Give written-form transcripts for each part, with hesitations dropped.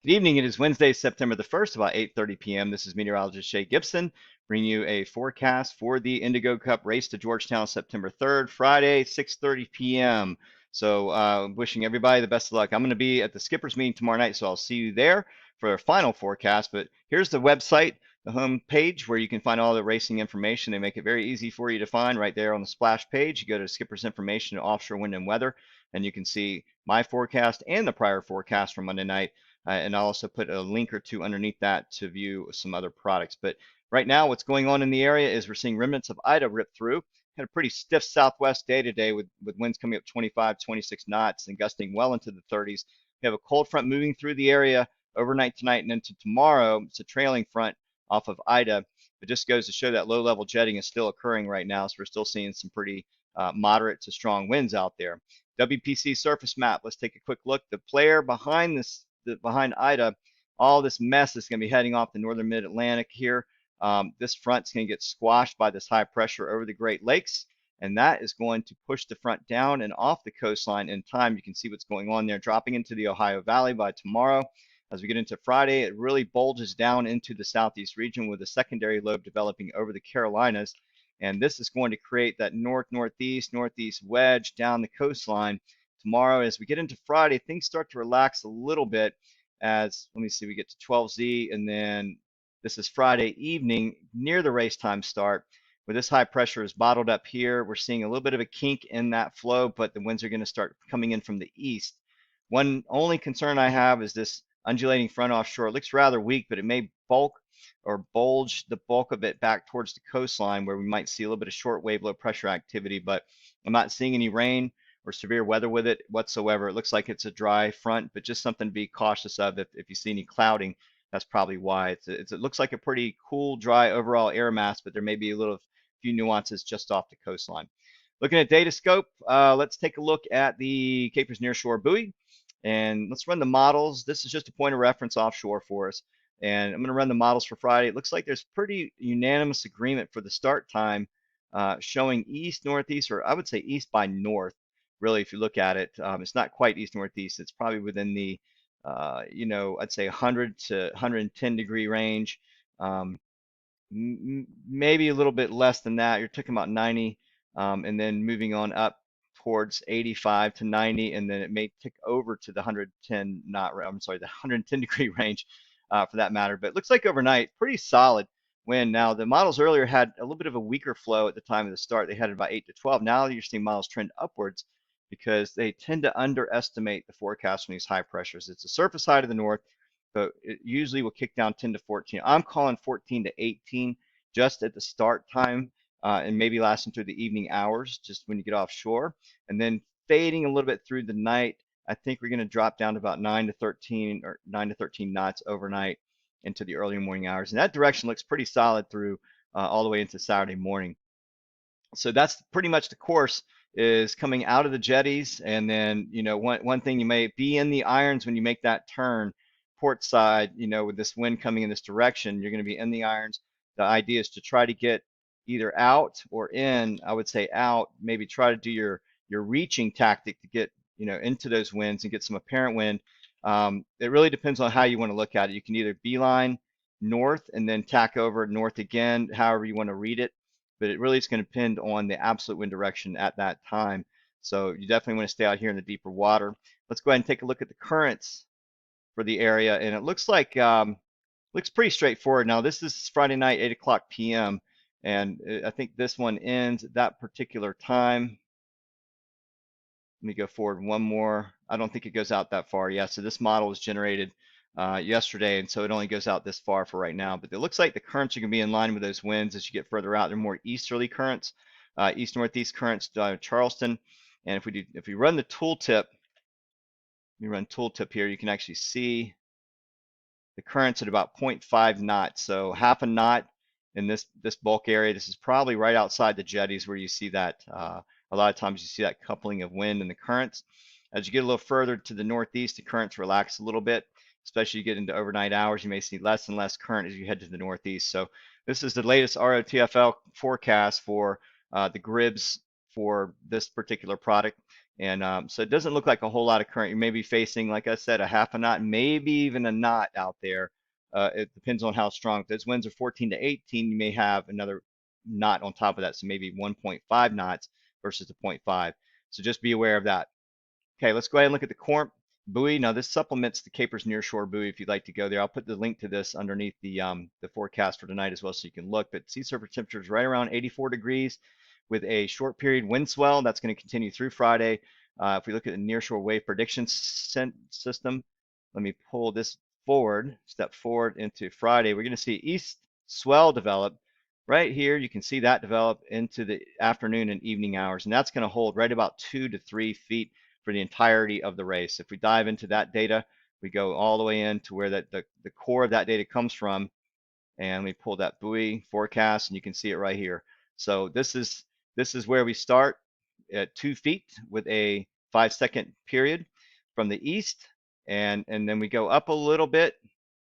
Good evening. It is Wednesday, September the 1st, about 8:30 p.m. This is meteorologist Shay Gibson bringing you a forecast for the Indigo Cup race to Georgetown, September 3rd, Friday, 6:30 p.m. So wishing everybody the best of luck. I'm going to be at the Skippers meeting tomorrow night, so I'll see you there for a final forecast. But here's the website, the home page, where you can find all the racing information. They make it very easy for you to find right there on the splash page. You go to Skippers Information, Offshore Wind and Weather, and you can see my forecast and the prior forecast from Monday night. And I'll also put a link or two underneath that to view some other products. But right now, what's going on in the area is we're seeing remnants of Ida rip through. Had a pretty stiff southwest day today with winds coming up 25, 26 knots and gusting well into the 30s. We have a cold front moving through the area overnight tonight and into tomorrow. It's a trailing front off of Ida. It just goes to show that low-level jetting is still occurring right now, so we're still seeing some pretty moderate to strong winds out there. WPC surface map. Let's take a quick look. The player behind behind Ida, all this mess is going to be heading off the northern mid-Atlantic here. This front's going to get squashed by this high pressure over the Great Lakes, and that is going to push the front down and off the coastline in time. You can see what's going on there, dropping into the Ohio Valley by tomorrow. As we get into Friday, it really bulges down into the southeast region with a secondary lobe developing over the Carolinas. And this is going to create that northeast wedge down the coastline. Tomorrow, as we get into Friday, things start to relax a little bit as, let me see, we get to 12Z, and then this is Friday evening near the race time start. Where this high pressure is bottled up here, we're seeing a little bit of a kink in that flow, but the winds are going to start coming in from the east. One only concern I have is this undulating front offshore. It looks rather weak, but it may bulk or bulge the bulk of it back towards the coastline where we might see a little bit of short wave low pressure activity, but I'm not seeing any rain or severe weather with it whatsoever. It looks like it's a dry front, but just something to be cautious of. If you see any clouding, that's probably why. It looks like a pretty cool, dry overall air mass, but there may be a little few nuances just off the coastline. Looking at data scope, let's take a look at the Capers Nearshore buoy, and let's run the models. This is just a point of reference offshore for us, and I'm going to run the models for Friday. It looks like there's pretty unanimous agreement for the start time, showing east northeast, or I would say east by north. Really, if you look at it, it's not quite east northeast. It's probably within the, I'd say 100 to 110 degree range. Maybe a little bit less than that. You're talking about 90, and then moving on up towards 85 to 90, and then it may tick over to the 110 knot. I'm sorry, the 110 degree range, for that matter. But it looks like overnight, pretty solid wind. Now the models earlier had a little bit of a weaker flow at the time of the start. They had about 8 to 12. Now you're seeing models trend upwards because they tend to underestimate the forecast from these high pressures. It's the surface high to the north, but it usually will kick down 10 to 14. I'm calling 14 to 18 just at the start time, and maybe lasting through the evening hours, just when you get offshore, and then fading a little bit through the night. I think we're going to drop down to about 9 to 13 or 9 to 13 knots overnight into the early morning hours, and that direction looks pretty solid through all the way into Saturday morning. So that's pretty much the course, is coming out of the jetties, and then one thing, you may be in the irons when you make that turn port side. With this wind coming in this direction, you're going to be in the irons. The idea is to try to get either out or in. I would say out. Maybe try to do your reaching tactic to get into those winds and get some apparent wind. It really depends on how you want to look at it. You can either beeline north and then tack over north again, however you want to read it, but it really is going to depend on the absolute wind direction at that time. So you definitely want to stay out here in the deeper water. Let's go ahead and take a look at the currents for the area, and it looks like looks pretty straightforward. Now this is Friday night, 8 o'clock p.m., and I think this one ends at that particular time. Let me go forward one more. I don't think it goes out that far. Yeah, so this model was generated yesterday, and so it only goes out this far for right now. But it looks like the currents are going to be in line with those winds as you get further out. They're more easterly currents, east-northeast currents, Charleston. And if we run the tooltip, here, you can actually see the currents at about 0.5 knots. So half a knot in this bulk area. This is probably right outside the jetties where you see that. A lot of times you see that coupling of wind and the currents. As you get a little further to the northeast, the currents relax a little bit, especially you get into overnight hours. You may see less and less current as you head to the northeast. So this is the latest ROTFL forecast for the GRIBs for this particular product. And so it doesn't look like a whole lot of current. You may be facing, like I said, a half a knot, maybe even a knot out there. It depends on how strong. If those winds are 14 to 18, you may have another knot on top of that. So maybe 1.5 knots versus the zero point 0.5. So just be aware of that. Okay, let's go ahead and look at the Corp buoy. Now this supplements the Capers Nearshore buoy if you'd like to go there. I'll put the link to this underneath the forecast for tonight as well so you can look. But sea surface temperature is right around 84 degrees with a short period wind swell. That's going to continue through Friday. If we look at the nearshore wave prediction system, let me pull this forward, step forward into Friday. We're going to see east swell develop right here. You can see that develop into the afternoon and evening hours, and that's going to hold right about 2 to 3 feet for the entirety of the race. If we dive into that data, we go all the way into where the core of that data comes from, and we pull that buoy forecast, and you can see it right here. So this is where we start at 2 feet with a 5-second period from the east, and then we go up a little bit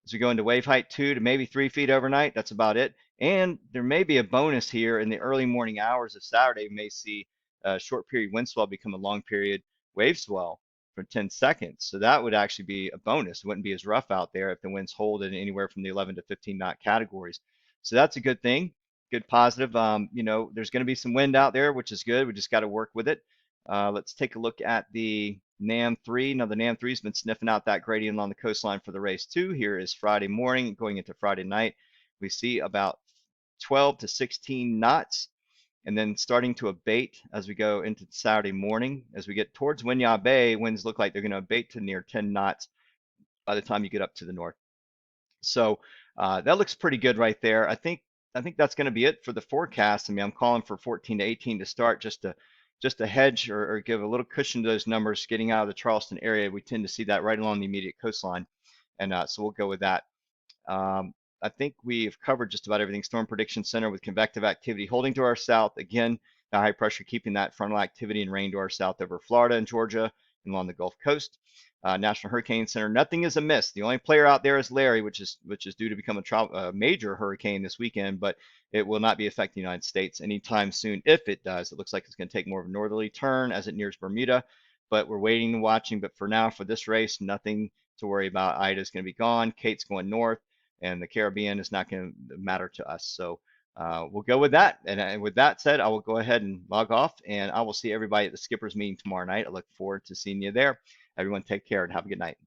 as we go into wave height 2 to maybe 3 feet overnight. That's about it. And there may be a bonus here in the early morning hours of Saturday. We may see a short period wind swell become a long period wave swell for 10 seconds. So that would actually be a bonus. It wouldn't be as rough out there if the winds hold in anywhere from the 11 to 15 knot categories. So that's a good thing, good positive. There's going to be some wind out there, which is good. We just got to work with it. Let's take a look at the NAM3. Now the NAM3 has been sniffing out that gradient along the coastline for the race too. Here is Friday morning going into Friday night. We see about 12 to 16 knots, and then starting to abate as we go into Saturday morning. As we get towards Winyah Bay, winds look like they're going to abate to near 10 knots by the time you get up to the north. So that looks pretty good right there. I think that's going to be it for the forecast. I mean, I'm calling for 14 to 18 to start, just to hedge or give a little cushion to those numbers getting out of the Charleston area. We tend to see that right along the immediate coastline, and so we'll go with that. Um, I think we've covered just about everything. Storm Prediction Center with convective activity holding to our south. Again, the high pressure keeping that frontal activity and rain to our south over Florida and Georgia and along the Gulf Coast. National Hurricane Center, nothing is amiss. The only player out there is Larry, which is due to become a major hurricane this weekend, but it will not be affecting the United States anytime soon. If it does, it looks like it's going to take more of a northerly turn as it nears Bermuda, but we're waiting and watching. But for now, for this race, nothing to worry about. Ida's going to be gone. Kate's going north, and the Caribbean is not going to matter to us. So we'll go with that. And with that said, I will go ahead and log off, and I will see everybody at the Skippers meeting tomorrow night. I look forward to seeing you there. Everyone take care and have a good night.